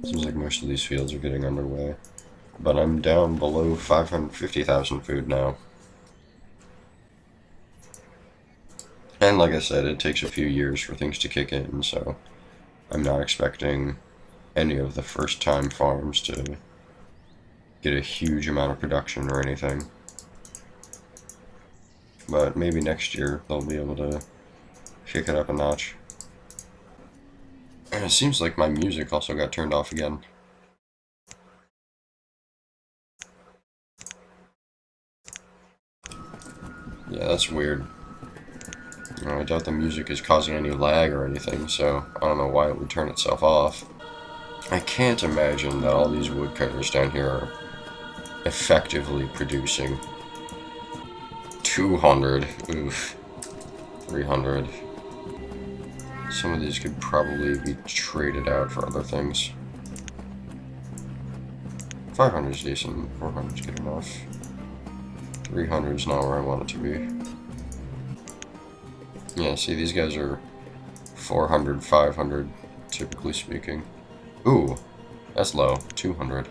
Seems like most of these fields are getting underway. But I'm down below 550,000 food now. And like I said, it takes a few years for things to kick in, so I'm not expecting any of the first-time farms to get a huge amount of production or anything. But maybe next year they'll be able to kick it up a notch. And it seems like my music also got turned off again. Yeah, that's weird. I doubt the music is causing any lag or anything, so I don't know why it would turn itself off. I can't imagine that all these woodcutters down here are effectively producing 200, oof, 300. Some of these could probably be traded out for other things. 500 is decent, 400 is good enough. 300 is not where I want it to be. Yeah, see, these guys are 400, 500, typically speaking. Ooh, that's low. 200,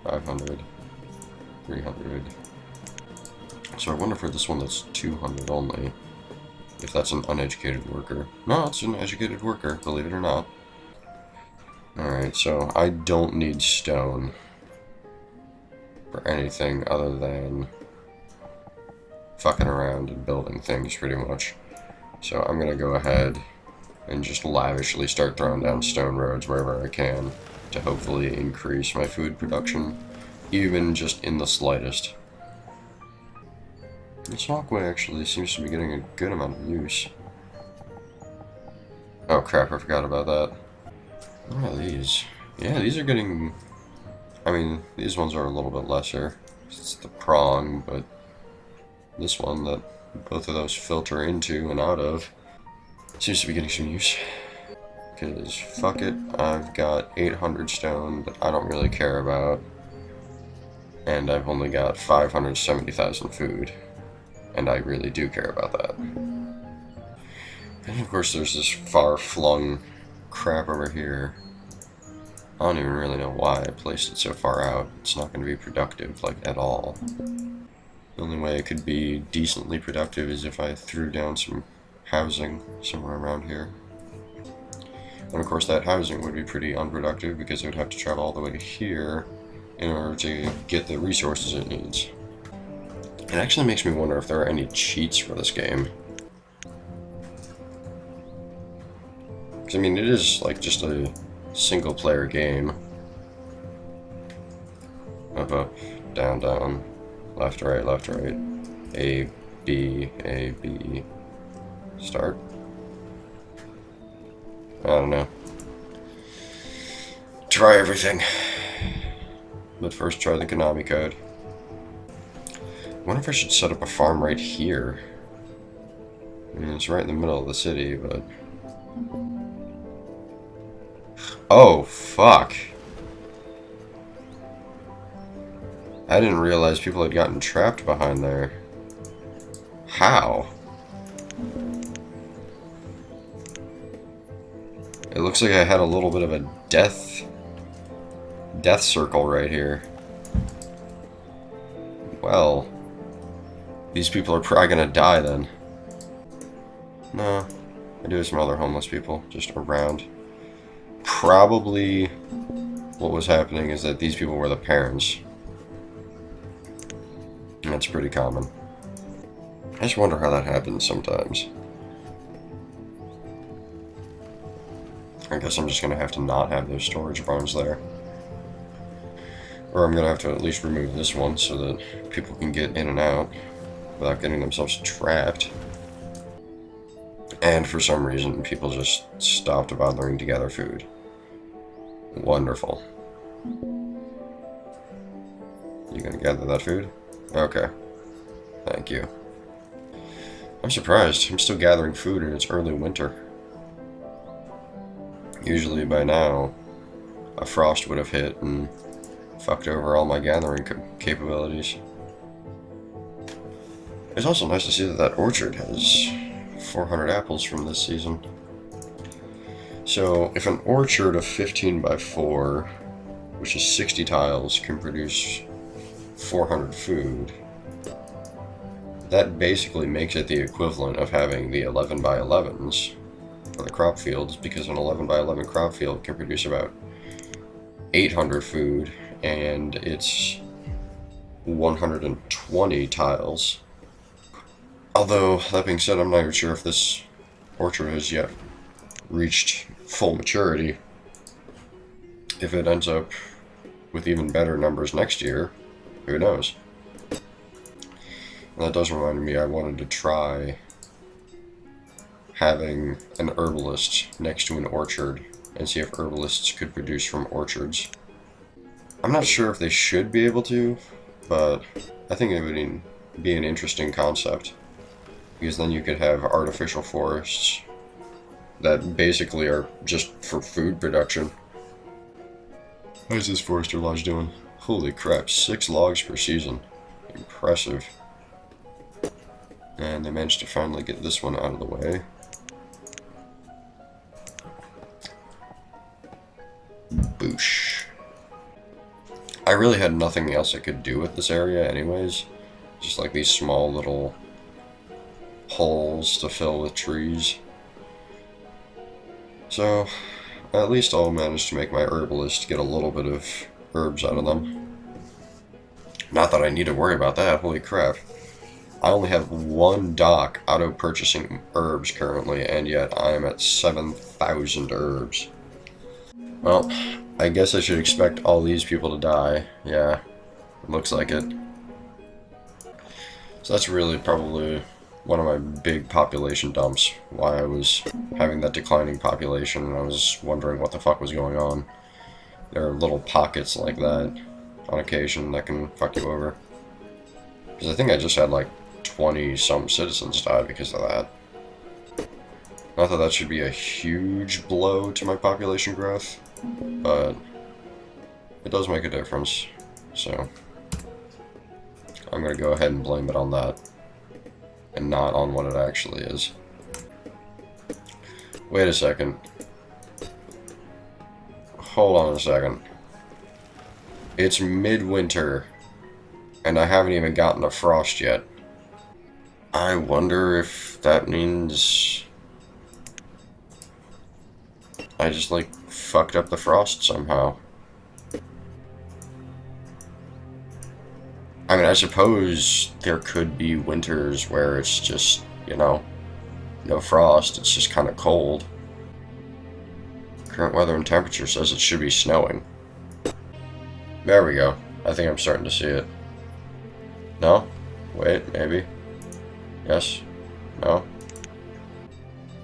500, 300. So I wonder for this one that's 200 only, if that's an uneducated worker. No, it's an educated worker, believe it or not. Alright, so I don't need stone for anything other than fucking around and building things, pretty much. So I'm gonna go ahead and just lavishly start throwing down stone roads wherever I can to hopefully increase my food production, even just in the slightest. This walkway actually seems to be getting a good amount of use. Oh crap, I forgot about that. What are these? Yeah, these are getting... I mean, these ones are a little bit lesser. It's the prong, but this one that both of those filter into and out of seems to be getting some use. Because, fuck it, I've got 800 stone that I don't really care about. And I've only got 570,000 food. And I really do care about that. And of course there's this far-flung crap over here. I don't even really know why I placed it so far out. It's not going to be productive, like, at all. The only way it could be decently productive is if I threw down some housing somewhere around here. And of course that housing would be pretty unproductive because it would have to travel all the way to here in order to get the resources it needs. It actually makes me wonder if there are any cheats for this game. Because, I mean, it is, like, just a single-player game. Up, up, down, down, left, right, A, B, start? I don't know. Try everything. But first try the Konami code. I wonder if I should set up a farm right here. I mean, it's right in the middle of the city, but... Oh, fuck. I didn't realize people had gotten trapped behind there. How? It looks like I had a little bit of a death circle right here. Well, these people are probably gonna die then. No, I do have some other homeless people just around. Probably what was happening is that these people were the parents. And that's pretty common. I just wonder how that happens sometimes. I guess I'm just gonna have to not have those storage barns there. Or I'm gonna have to at least remove this one so that people can get in and out without getting themselves trapped. And for some reason, people just stopped bothering to gather food. Wonderful. You gonna gather that food? Okay. Thank you. I'm surprised. I'm still gathering food and it's early winter. Usually by now, a frost would have hit and fucked over all my gathering capabilities. It's also nice to see that that orchard has 400 apples from this season. So, if an orchard of 15 by 4, which is 60 tiles, can produce 400 food, that basically makes it the equivalent of having the 11 by 11s for the crop fields, because an 11 by 11 crop field can produce about 800 food, and it's 120 tiles. Although, that being said, I'm not even sure if this orchard has yet reached full maturity. If it ends up with even better numbers next year, who knows? And that does remind me, I wanted to try having an herbalist next to an orchard and see if herbalists could produce from orchards. I'm not sure if they should be able to, but I think it would be an interesting concept, because then you could have artificial forests that basically are just for food production. How's this forester lodge doing? Holy crap, 6 logs per season. Impressive. And they managed to finally get this one out of the way. Boosh. I really had nothing else I could do with this area anyways. Just like these small little holes to fill with trees. So, at least I'll manage to make my herbalist get a little bit of herbs out of them. Not that I need to worry about that, holy crap. I only have 1 dock auto-purchasing herbs currently, and yet I am at 7,000 herbs. Well, I guess I should expect all these people to die. Yeah, it looks like it. So that's really probably one of my big population dumps, why I was having that declining population, and I was wondering what the fuck was going on. There are little pockets like that on occasion that can fuck you over. Because I think I just had like 20-some citizens die because of that. Not that that should be a huge blow to my population growth, but it does make a difference, so I'm going to go ahead and blame it on that, and not on what it actually is. Wait a second. Hold on a second. It's midwinter, and I haven't even gotten a frost yet. I wonder if that means I just, like, fucked up the frost somehow. I mean, I suppose there could be winters where it's just, you know, no frost, it's just kind of cold. Current weather and temperature says it should be snowing. There we go. I think I'm starting to see it. No? Wait, maybe. Yes? No?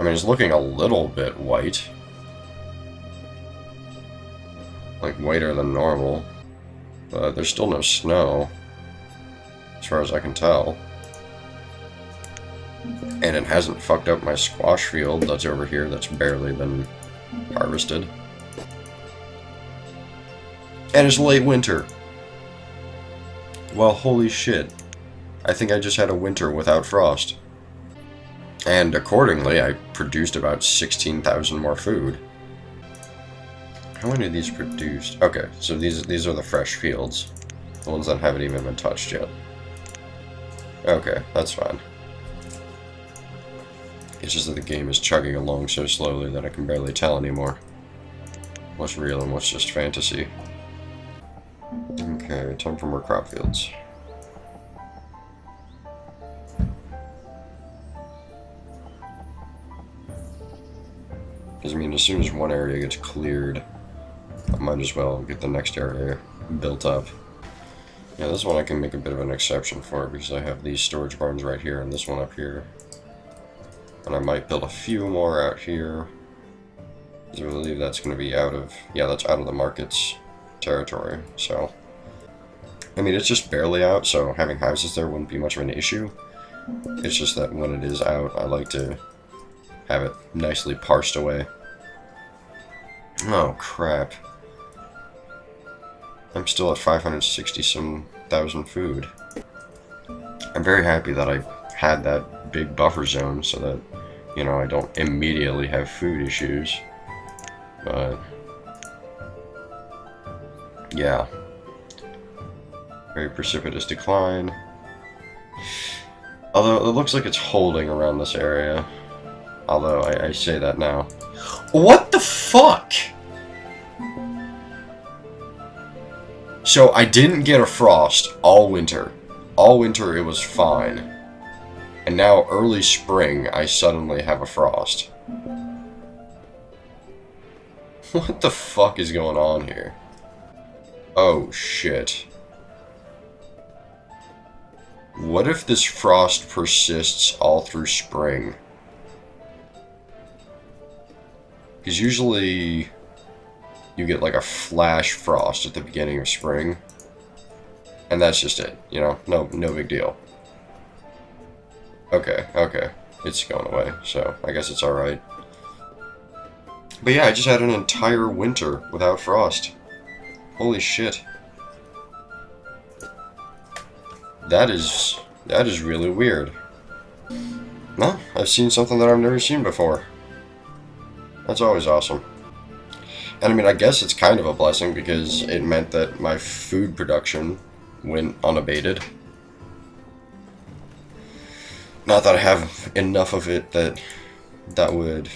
I mean, it's looking a little bit white. Like, whiter than normal. But there's still no snow, as far as I can tell. And it hasn't fucked up my squash field that's over here that's barely been harvested. And it's late winter. Well, holy shit. I think I just had a winter without frost. And accordingly, I produced about 16,000 more food. How many of these produced? Okay, so these are the fresh fields. The ones that haven't even been touched yet. Okay, that's fine. It's just that the game is chugging along so slowly that I can barely tell anymore what's real and what's just fantasy. Okay, time for more crop fields. Because, I mean, as soon as one area gets cleared, I might as well get the next area built up. Yeah, this one I can make a bit of an exception for because I have these storage barns right here and this one up here. And I might build a few more out here. Because I believe that's going to be out of... yeah, that's out of the market's territory, so... I mean, it's just barely out, so having houses there wouldn't be much of an issue. It's just that when it is out, I like to have it nicely parsed away. Oh, crap. I'm still at 560-some thousand food. I'm very happy that I had that big buffer zone so that, you know, I don't immediately have food issues. but yeah. Very precipitous decline. Although it looks like it's holding around this area. Although I say that now. What the fuck? So I didn't get a frost all winter. All winter it was fine. And now early spring I suddenly have a frost. What the fuck is going on here? Oh shit. What if this frost persists all through spring? Because usually you get like a flash frost at the beginning of spring. And that's just it, you know? No big deal. Okay. It's going away, so I guess it's alright. But yeah, I just had an entire winter without frost. Holy shit. That is really weird. Well, I've seen something that I've never seen before. That's always awesome. And I mean, I guess it's kind of a blessing because it meant that my food production went unabated. Not that I have enough of it that would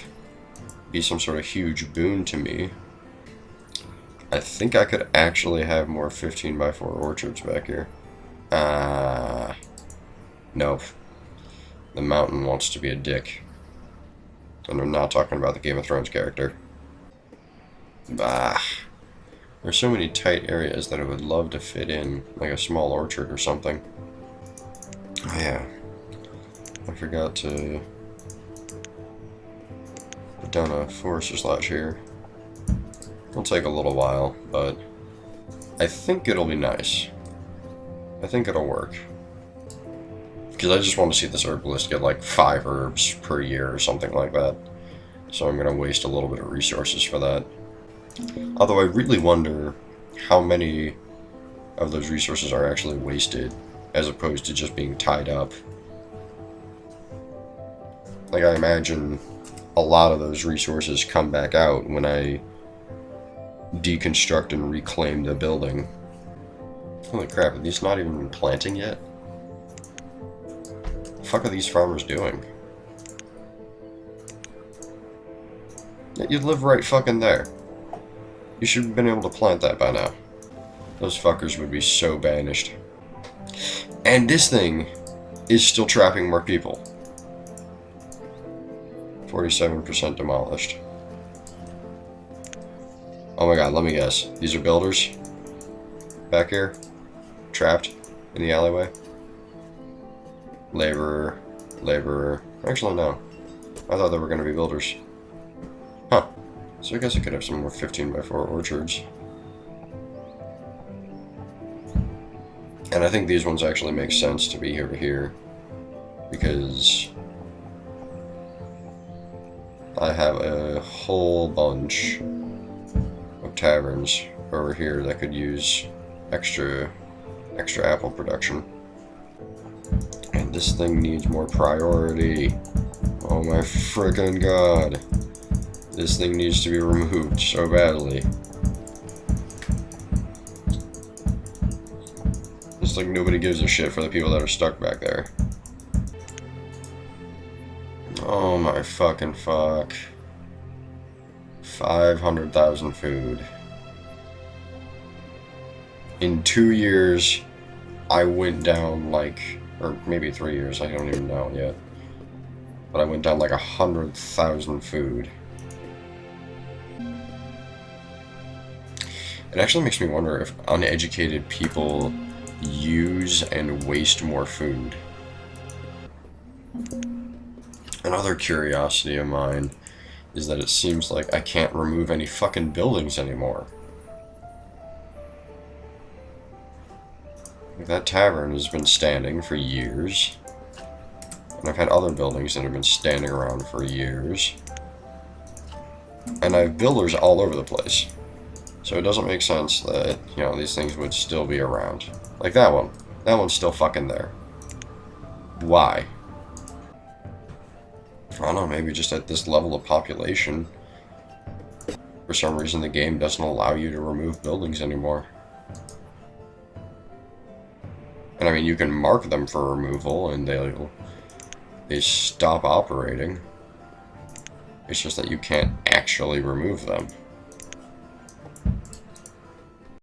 be some sort of huge boon to me. I think I could actually have more 15x4 orchards back here. Nope. The mountain wants to be a dick. And I'm not talking about the Game of Thrones character. Bah. There's so many tight areas that I would love to fit in, like a small orchard or something. Oh yeah. I forgot to put down a forester's lodge here. It'll take a little while, but I think it'll be nice. I think it'll work. Because I just want to see this herbalist get like 5 herbs per year or something like that. So I'm going to waste a little bit of resources for that. Although I really wonder how many of those resources are actually wasted as opposed to just being tied up. Like I imagine a lot of those resources come back out when I deconstruct and reclaim the building. Holy crap, are these not even planting yet? The fuck are these farmers doing? You live right fucking there. You should have been able to plant that by now. Those fuckers would be so banished. And this thing is still trapping more people. 47% demolished. Oh my god, let me guess. These are builders? Back here? Trapped in the alleyway? Laborer. Actually, no. I thought they were going to be builders. Huh. So I guess I could have some more 15x4 orchards. And I think these ones actually make sense to be over here. Because I have a whole bunch of taverns over here that could use extra apple production. And this thing needs more priority. Oh my frickin' god. This thing needs to be removed so badly. It's like nobody gives a shit for the people that are stuck back there. Oh my fucking fuck. 500,000 food. In 2 years, I went down like, or maybe 3 years, I don't even know yet. But I went down like 100,000 food. It actually makes me wonder if uneducated people use and waste more food. Another curiosity of mine is that it seems like I can't remove any fucking buildings anymore. Like that tavern has been standing for years. And I've had other buildings that have been standing around for years. And I have builders all over the place. So it doesn't make sense that, you know, these things would still be around. Like that one. That one's still fucking there. Why? I don't know, maybe just at this level of population, For some reason, the game doesn't allow you to remove buildings anymore. And I mean, you can mark them for removal, and they stop operating. It's just that you can't actually remove them.